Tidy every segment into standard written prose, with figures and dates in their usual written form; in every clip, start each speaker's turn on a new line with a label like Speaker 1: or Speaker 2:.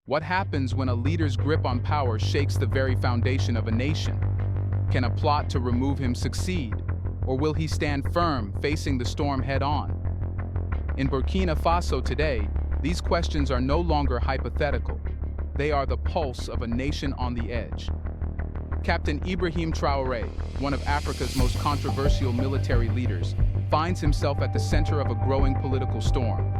Speaker 1: What happens when a leader's grip on power shakes the very foundation of a nation? Can a plot to remove him succeed? Or will he stand firm, facing the storm head-on? In Burkina Faso today, these questions are no longer hypothetical. They are the pulse of a nation on the edge. Captain Ibrahim Traoré, one of Africa's most controversial military leaders, finds himself at the center of a growing political storm.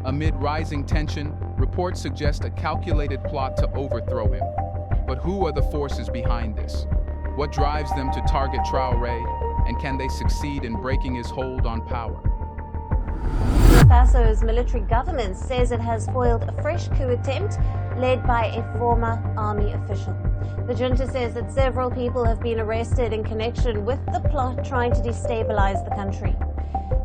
Speaker 1: Amid rising tension, reports suggest a calculated plot to overthrow him. But who are the forces behind this? What drives them to target Traoré, and can they succeed in breaking his hold on power?
Speaker 2: Burkina Faso's military government says it has foiled a fresh coup attempt led by a former army official. The junta says that several people have been arrested in connection with the plot trying to destabilize the country.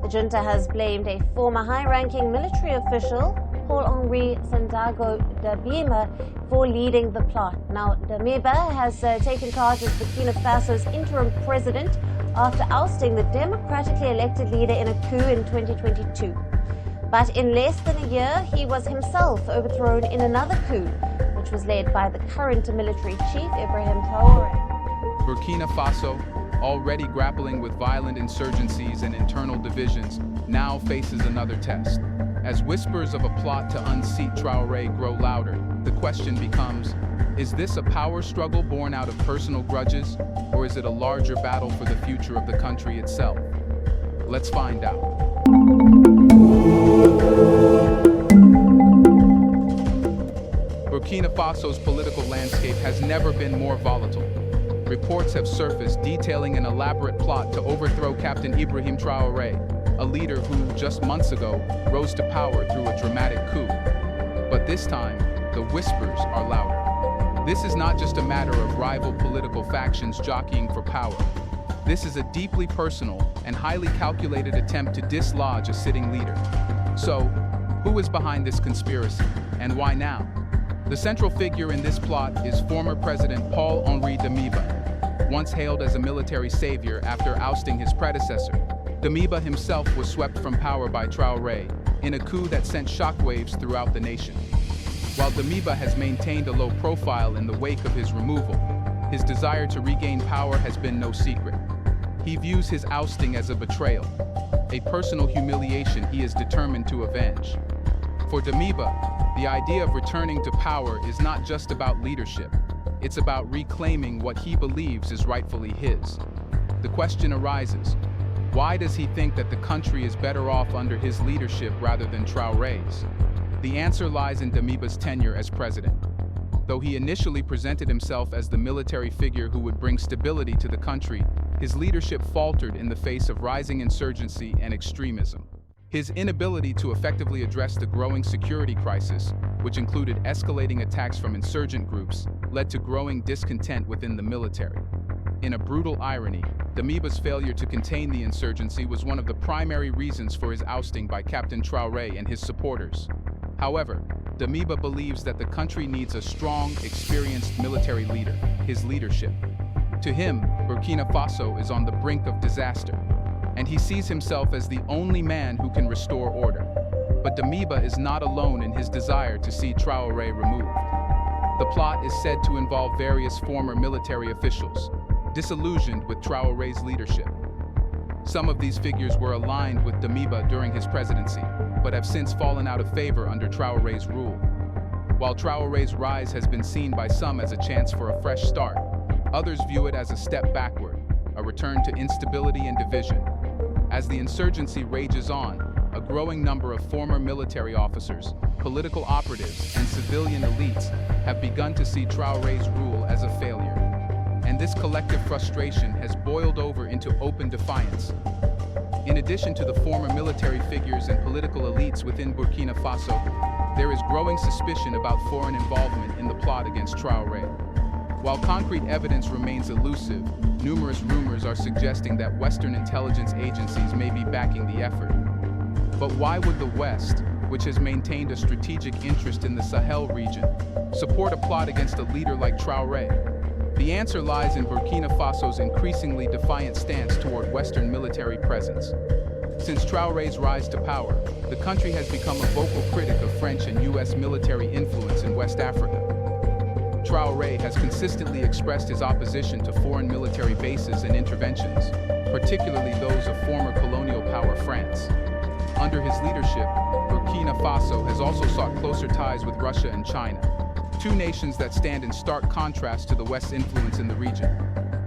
Speaker 2: The junta has blamed a former high-ranking military official, Paul-Henri Damiba, for leading the plot. Now, Damiba has taken charge as Burkina Faso's interim president after ousting the democratically elected leader in a coup in 2022. But in less than a year, he was himself overthrown in another coup, which was led by the current military chief, Ibrahim Traoré.
Speaker 1: Burkina Faso, already grappling with violent insurgencies and internal divisions, now faces another test. As whispers of a plot to unseat Traoré grow louder, the question becomes, is this a power struggle born out of personal grudges, or is it a larger battle for the future of the country itself? Let's find out. Burkina Faso's political landscape has never been more volatile. Reports have surfaced detailing an elaborate plot to overthrow Captain Ibrahim Traoré, a leader who, just months ago, rose to power through a dramatic coup. But this time, the whispers are louder. This is not just a matter of rival political factions jockeying for power. This is a deeply personal and highly calculated attempt to dislodge a sitting leader. So, who is behind this conspiracy, and why now? The central figure in this plot is former President Paul-Henri Damiba, once hailed as a military savior after ousting his predecessor. Damiba himself was swept from power by Traoré in a coup that sent shockwaves throughout the nation. While Damiba has maintained a low profile in the wake of his removal, his desire to regain power has been no secret. He views his ousting as a betrayal, a personal humiliation he is determined to avenge. For Damiba, the idea of returning to power is not just about leadership. It's about reclaiming what he believes is rightfully his. The question arises, why does he think that the country is better off under his leadership rather than Traoré's? The answer lies in Damiba's tenure as president. Though he initially presented himself as the military figure who would bring stability to the country, his leadership faltered in the face of rising insurgency and extremism. His inability to effectively address the growing security crisis, which included escalating attacks from insurgent groups, led to growing discontent within the military. In a brutal irony, Damiba's failure to contain the insurgency was one of the primary reasons for his ousting by Captain Traoré and his supporters. However, Damiba believes that the country needs a strong, experienced military leader, his leadership. To him, Burkina Faso is on the brink of disaster, and he sees himself as the only man who can restore order. But Damiba is not alone in his desire to see Traoré removed. The plot is said to involve various former military officials, disillusioned with Traoré's leadership. Some of these figures were aligned with Damiba during his presidency, but have since fallen out of favor under Traoré's rule. While Traoré's rise has been seen by some as a chance for a fresh start, others view it as a step backward, a return to instability and division. As the insurgency rages on, a growing number of former military officers, political operatives, and civilian elites have begun to see Traoré's rule as a failure. And this collective frustration has boiled over into open defiance. In addition to the former military figures and political elites within Burkina Faso, there is growing suspicion about foreign involvement in the plot against Traoré. While concrete evidence remains elusive, numerous rumors are suggesting that Western intelligence agencies may be backing the effort. But why would the West, which has maintained a strategic interest in the Sahel region, support a plot against a leader like Traoré? The answer lies in Burkina Faso's increasingly defiant stance toward Western military presence. Since Traoré's rise to power, the country has become a vocal critic of French and US military influence in West Africa. Traoré has consistently expressed his opposition to foreign military bases and interventions, particularly those of former colonial power France. Under his leadership, Burkina Faso has also sought closer ties with Russia and China, two nations that stand in stark contrast to the West's influence in the region.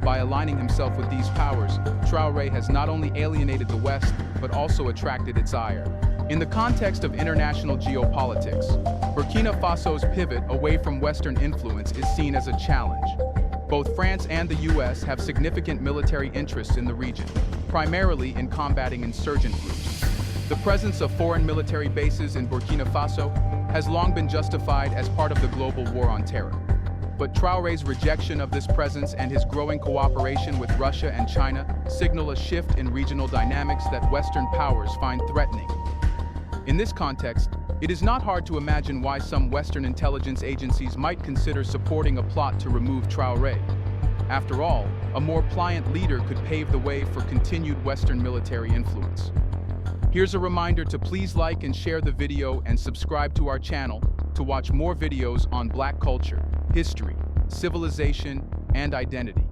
Speaker 1: By aligning himself with these powers, Traoré has not only alienated the West, but also attracted its ire. In the context of international geopolitics, Burkina Faso's pivot away from Western influence is seen as a challenge. Both France and the US have significant military interests in the region, primarily in combating insurgent groups. The presence of foreign military bases in Burkina Faso has long been justified as part of the global war on terror. But Traoré's rejection of this presence and his growing cooperation with Russia and China signal a shift in regional dynamics that Western powers find threatening. In this context, it is not hard to imagine why some Western intelligence agencies might consider supporting a plot to remove Traoré. After all, a more pliant leader could pave the way for continued Western military influence. Here's a reminder to please like and share the video and subscribe to our channel to watch more videos on Black culture, history, civilization, and identity.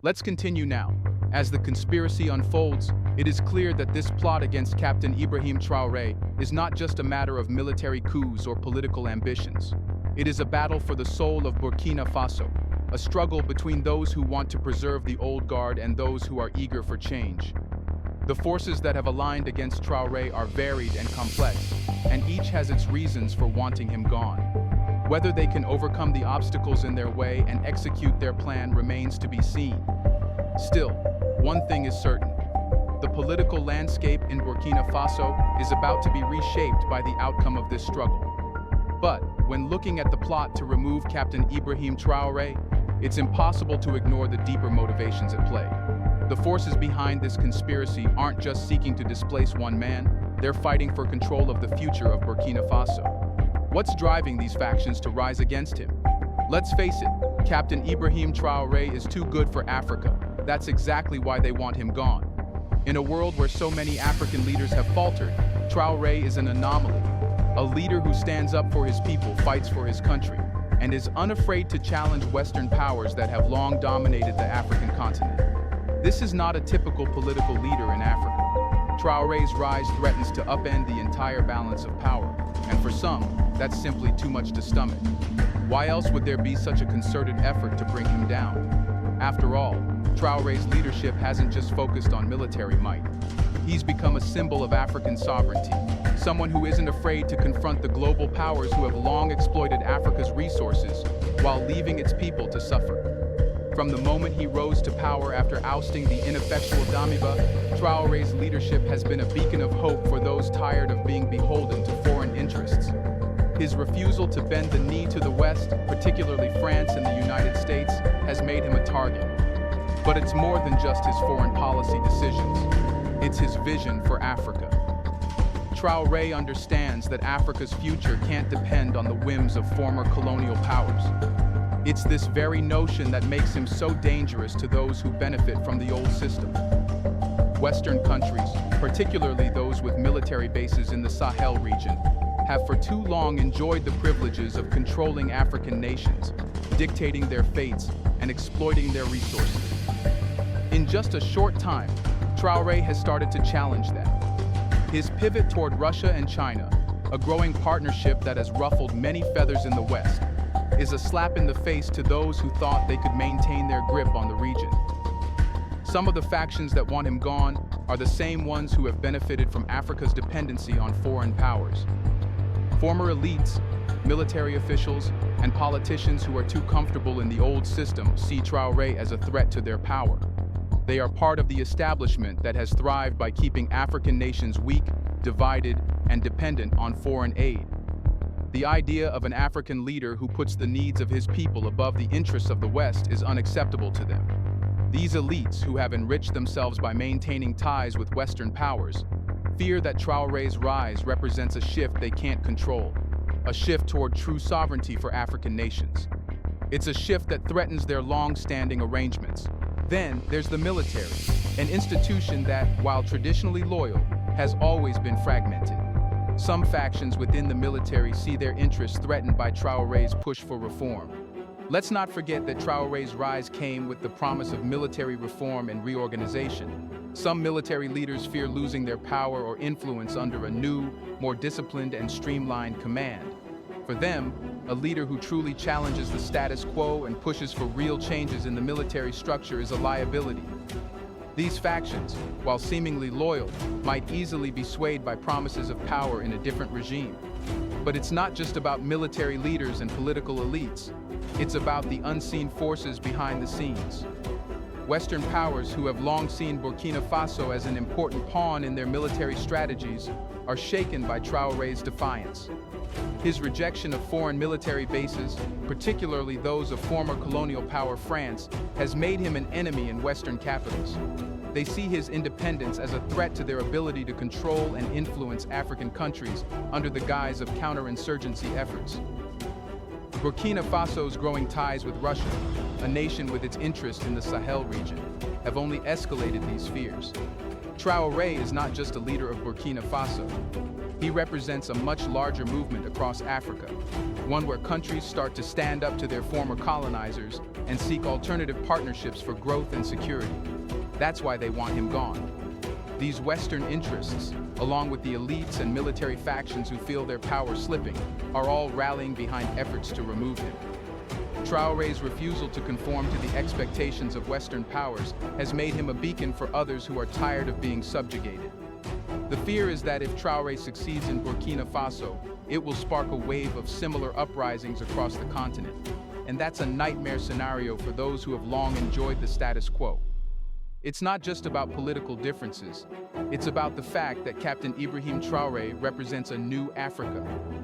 Speaker 1: Let's continue now. As the conspiracy unfolds, it is clear that this plot against Captain Ibrahim Traoré is not just a matter of military coups or political ambitions. It is a battle for the soul of Burkina Faso, a struggle between those who want to preserve the old guard and those who are eager for change. The forces that have aligned against Traoré are varied and complex, and each has its reasons for wanting him gone. Whether they can overcome the obstacles in their way and execute their plan remains to be seen. Still, one thing is certain. The political landscape in Burkina Faso is about to be reshaped by the outcome of this struggle. But when looking at the plot to remove Captain Ibrahim Traoré, it's impossible to ignore the deeper motivations at play. The forces behind this conspiracy aren't just seeking to displace one man, they're fighting for control of the future of Burkina Faso. What's driving these factions to rise against him? Let's face it, Captain Ibrahim Traoré is too good for Africa. That's exactly why they want him gone. In a world where so many African leaders have faltered, Traoré is an anomaly. A leader who stands up for his people, fights for his country, and is unafraid to challenge Western powers that have long dominated the African continent. This is not a typical political leader in Africa. Traoré's rise threatens to upend the entire balance of power, and for some, that's simply too much to stomach. Why else would there be such a concerted effort to bring him down? After all, Traoré's leadership hasn't just focused on military might. He's become a symbol of African sovereignty, someone who isn't afraid to confront the global powers who have long exploited Africa's resources while leaving its people to suffer. From the moment he rose to power after ousting the ineffectual Damiba, Traoré's leadership has been a beacon of hope for those tired of being beholden to foreign interests. His refusal to bend the knee to the West, particularly France and the United States, has made him a target. But it's more than just his foreign policy decisions. It's his vision for Africa. Traoré understands that Africa's future can't depend on the whims of former colonial powers. It's this very notion that makes him so dangerous to those who benefit from the old system. Western countries, particularly those with military bases in the Sahel region, have for too long enjoyed the privileges of controlling African nations, dictating their fates and exploiting their resources. In just a short time, Traoré has started to challenge that. His pivot toward Russia and China, a growing partnership that has ruffled many feathers in the West, is a slap in the face to those who thought they could maintain their grip on the region. Some of the factions that want him gone are the same ones who have benefited from Africa's dependency on foreign powers. Former elites, military officials, and politicians who are too comfortable in the old system see Traoré as a threat to their power. They are part of the establishment that has thrived by keeping African nations weak, divided, and dependent on foreign aid. The idea of an African leader who puts the needs of his people above the interests of the West is unacceptable to them. These elites, who have enriched themselves by maintaining ties with Western powers, fear that Traoré's rise represents a shift they can't control, a shift toward true sovereignty for African nations. It's a shift that threatens their long-standing arrangements, Then there's the military, an institution that, while traditionally loyal, has always been fragmented. Some factions within the military see their interests threatened by Traoré's push for reform. Let's not forget that Traoré's rise came with the promise of military reform and reorganization. Some military leaders fear losing their power or influence under a new, more disciplined and streamlined command. For them, a leader who truly challenges the status quo and pushes for real changes in the military structure is a liability. These factions, while seemingly loyal, might easily be swayed by promises of power in a different regime. But it's not just about military leaders and political elites. It's about the unseen forces behind the scenes. Western powers who have long seen Burkina Faso as an important pawn in their military strategies are shaken by Traoré's defiance. His rejection of foreign military bases, particularly those of former colonial power France, has made him an enemy in Western capitals. They see his independence as a threat to their ability to control and influence African countries under the guise of counterinsurgency efforts. Burkina Faso's growing ties with Russia, a nation with its interest in the Sahel region, have only escalated these fears. Traoré is not just a leader of Burkina Faso. He represents a much larger movement across Africa, one where countries start to stand up to their former colonizers and seek alternative partnerships for growth and security. That's why they want him gone. These Western interests, along with the elites and military factions who feel their power slipping, are all rallying behind efforts to remove him. Traoré's refusal to conform to the expectations of Western powers has made him a beacon for others who are tired of being subjugated. The fear is that if Traoré succeeds in Burkina Faso, it will spark a wave of similar uprisings across the continent. And that's a nightmare scenario for those who have long enjoyed the status quo. It's not just about political differences. It's about the fact that Captain Ibrahim Traoré represents a new Africa,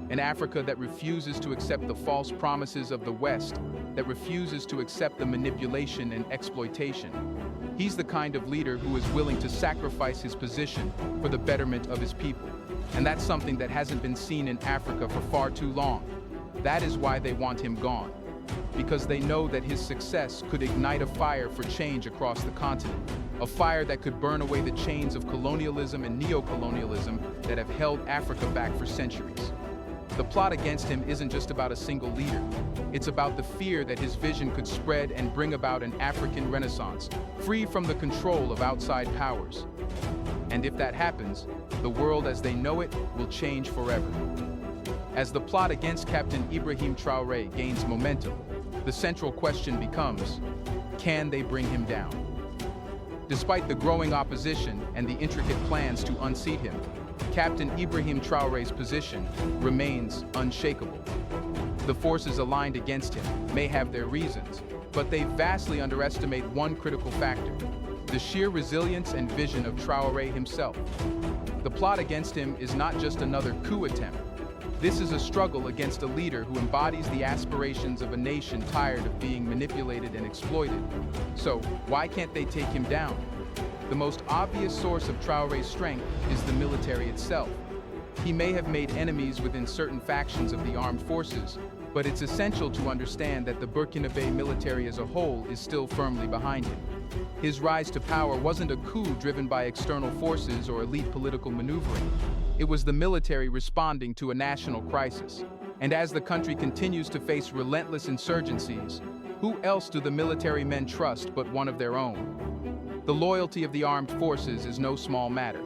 Speaker 1: an Africa that refuses to accept the false promises of the West, that refuses to accept the manipulation and exploitation. He's the kind of leader who is willing to sacrifice his position for the betterment of his people. And that's something that hasn't been seen in Africa for far too long. That is why they want him gone, because they know that his success could ignite a fire for change across the continent, a fire that could burn away the chains of colonialism and neo-colonialism that have held Africa back for centuries. The plot against him isn't just about a single leader. It's about the fear that his vision could spread and bring about an African renaissance, free from the control of outside powers. And if that happens, the world as they know it will change forever. As the plot against Captain Ibrahim Traoré gains momentum, the central question becomes, can they bring him down? Despite the growing opposition and the intricate plans to unseat him, Captain Ibrahim Traoré's position remains unshakable. The forces aligned against him may have their reasons, but they vastly underestimate one critical factor: the sheer resilience and vision of Traoré himself. The plot against him is not just another coup attempt. This is a struggle against a leader who embodies the aspirations of a nation tired of being manipulated and exploited. So, why can't they take him down? The most obvious source of Traoré's strength is the military itself. He may have made enemies within certain factions of the armed forces, but it's essential to understand that the Burkinabe military as a whole is still firmly behind him. His rise to power wasn't a coup driven by external forces or elite political maneuvering. It was the military responding to a national crisis. And as the country continues to face relentless insurgencies, who else do the military men trust but one of their own? The loyalty of the armed forces is no small matter.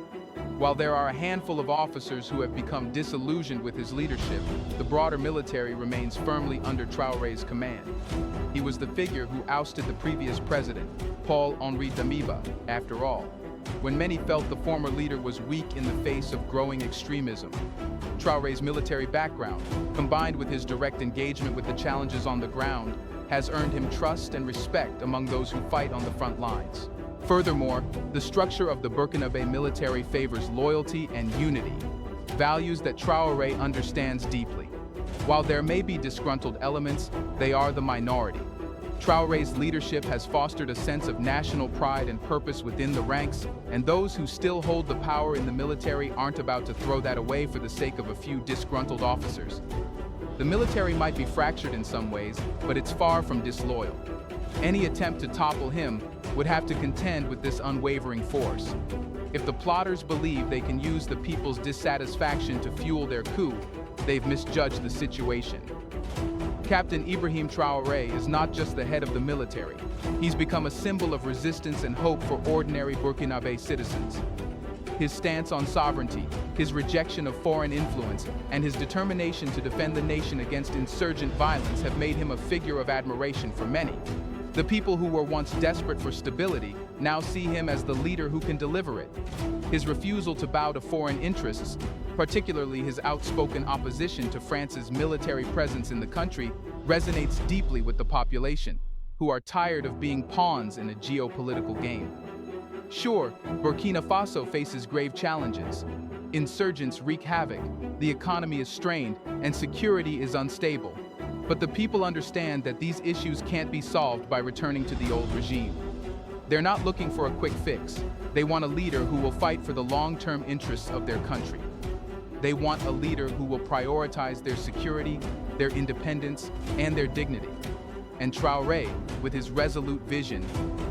Speaker 1: While there are a handful of officers who have become disillusioned with his leadership, the broader military remains firmly under Traoré's command. He was the figure who ousted the previous president, Paul-Henri Damiba, after all, when many felt the former leader was weak in the face of growing extremism. Traoré's military background, combined with his direct engagement with the challenges on the ground, has earned him trust and respect among those who fight on the front lines. Furthermore, the structure of the Burkinabe military favors loyalty and unity, values that Traoré understands deeply. While there may be disgruntled elements, they are the minority. Traoré's leadership has fostered a sense of national pride and purpose within the ranks, and those who still hold the power in the military aren't about to throw that away for the sake of a few disgruntled officers. The military might be fractured in some ways, but it's far from disloyal. Any attempt to topple him would have to contend with this unwavering force. If the plotters believe they can use the people's dissatisfaction to fuel their coup, they've misjudged the situation. Captain Ibrahim Traoré is not just the head of the military. He's become a symbol of resistance and hope for ordinary Burkinabe citizens. His stance on sovereignty, his rejection of foreign influence, and his determination to defend the nation against insurgent violence have made him a figure of admiration for many. The people who were once desperate for stability now see him as the leader who can deliver it. His refusal to bow to foreign interests, particularly his outspoken opposition to France's military presence in the country, resonates deeply with the population, who are tired of being pawns in a geopolitical game. Sure, Burkina Faso faces grave challenges. Insurgents wreak havoc, the economy is strained, and security is unstable. But the people understand that these issues can't be solved by returning to the old regime. They're not looking for a quick fix. They want a leader who will fight for the long-term interests of their country. They want a leader who will prioritize their security, their independence, and their dignity. And Traoré, with his resolute vision,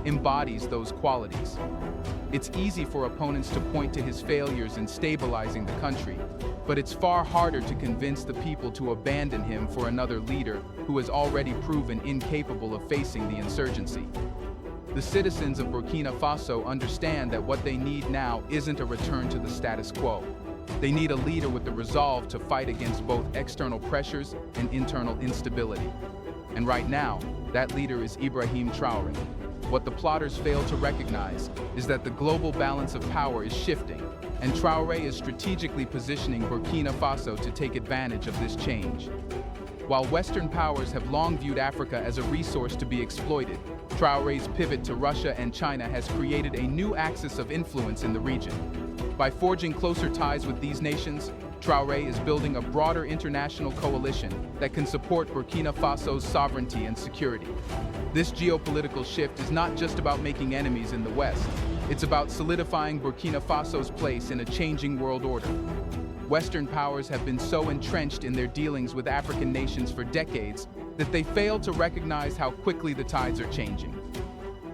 Speaker 1: embodies those qualities. It's easy for opponents to point to his failures in stabilizing the country, but it's far harder to convince the people to abandon him for another leader who has already proven incapable of facing the insurgency. The citizens of Burkina Faso understand that what they need now isn't a return to the status quo. They need a leader with the resolve to fight against both external pressures and internal instability. And right now, that leader is Ibrahim Traoré. What the plotters fail to recognize is that the global balance of power is shifting, and Traoré is strategically positioning Burkina Faso to take advantage of this change. While Western powers have long viewed Africa as a resource to be exploited, Traoré's pivot to Russia and China has created a new axis of influence in the region. By forging closer ties with these nations, Traoré is building a broader international coalition that can support Burkina Faso's sovereignty and security. This geopolitical shift is not just about making enemies in the West. It's about solidifying Burkina Faso's place in a changing world order. Western powers have been so entrenched in their dealings with African nations for decades that they fail to recognize how quickly the tides are changing.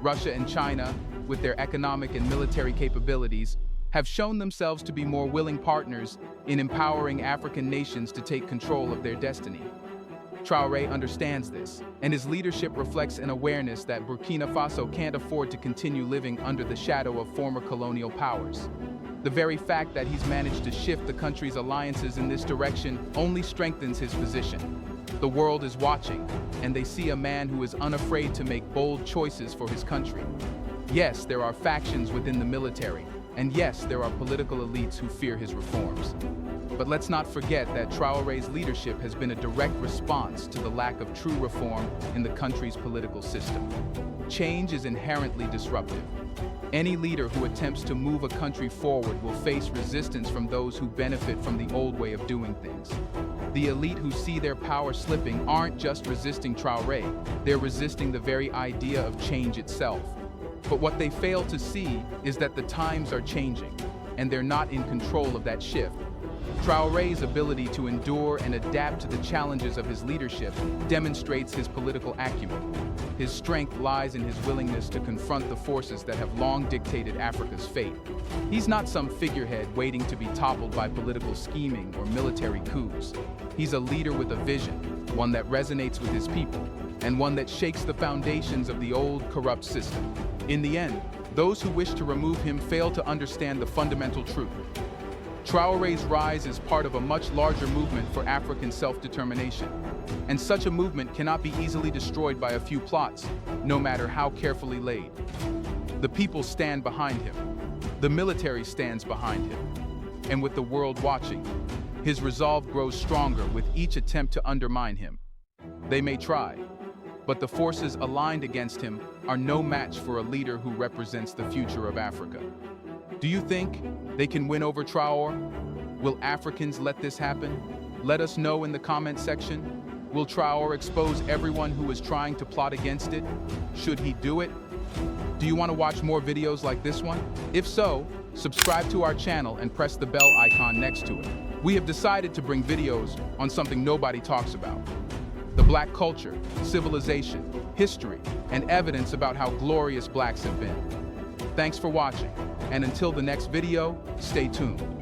Speaker 1: Russia and China, with their economic and military capabilities, have shown themselves to be more willing partners in empowering African nations to take control of their destiny. Traoré understands this, and his leadership reflects an awareness that Burkina Faso can't afford to continue living under the shadow of former colonial powers. The very fact that he's managed to shift the country's alliances in this direction only strengthens his position. The world is watching, and they see a man who is unafraid to make bold choices for his country. Yes, there are factions within the military, and yes, there are political elites who fear his reforms. But let's not forget that Traoré's leadership has been a direct response to the lack of true reform in the country's political system. Change is inherently disruptive. Any leader who attempts to move a country forward will face resistance from those who benefit from the old way of doing things. The elite who see their power slipping aren't just resisting Traoré, they're resisting the very idea of change itself. But what they fail to see is that the times are changing, and they're not in control of that shift. Traoré's ability to endure and adapt to the challenges of his leadership demonstrates his political acumen. His strength lies in his willingness to confront the forces that have long dictated Africa's fate. He's not some figurehead waiting to be toppled by political scheming or military coups. He's a leader with a vision, one that resonates with his people, and one that shakes the foundations of the old, corrupt system. In the end, those who wish to remove him fail to understand the fundamental truth. Traoré's rise is part of a much larger movement for African self-determination, and such a movement cannot be easily destroyed by a few plots, no matter how carefully laid. The people stand behind him. The military stands behind him. And with the world watching, his resolve grows stronger with each attempt to undermine him. They may try, but the forces aligned against him are no match for a leader who represents the future of Africa. Do you think they can win over Traoré? Will Africans let this happen? Let us know in the comment section. Will Traoré expose everyone who is trying to plot against it? Should he do it? Do you want to watch more videos like this one? If so, subscribe to our channel and press the bell icon next to it. We have decided to bring videos on something nobody talks about: the Black culture, civilization, history, and evidence about how glorious blacks have been. Thanks for watching, and until the next video, stay tuned.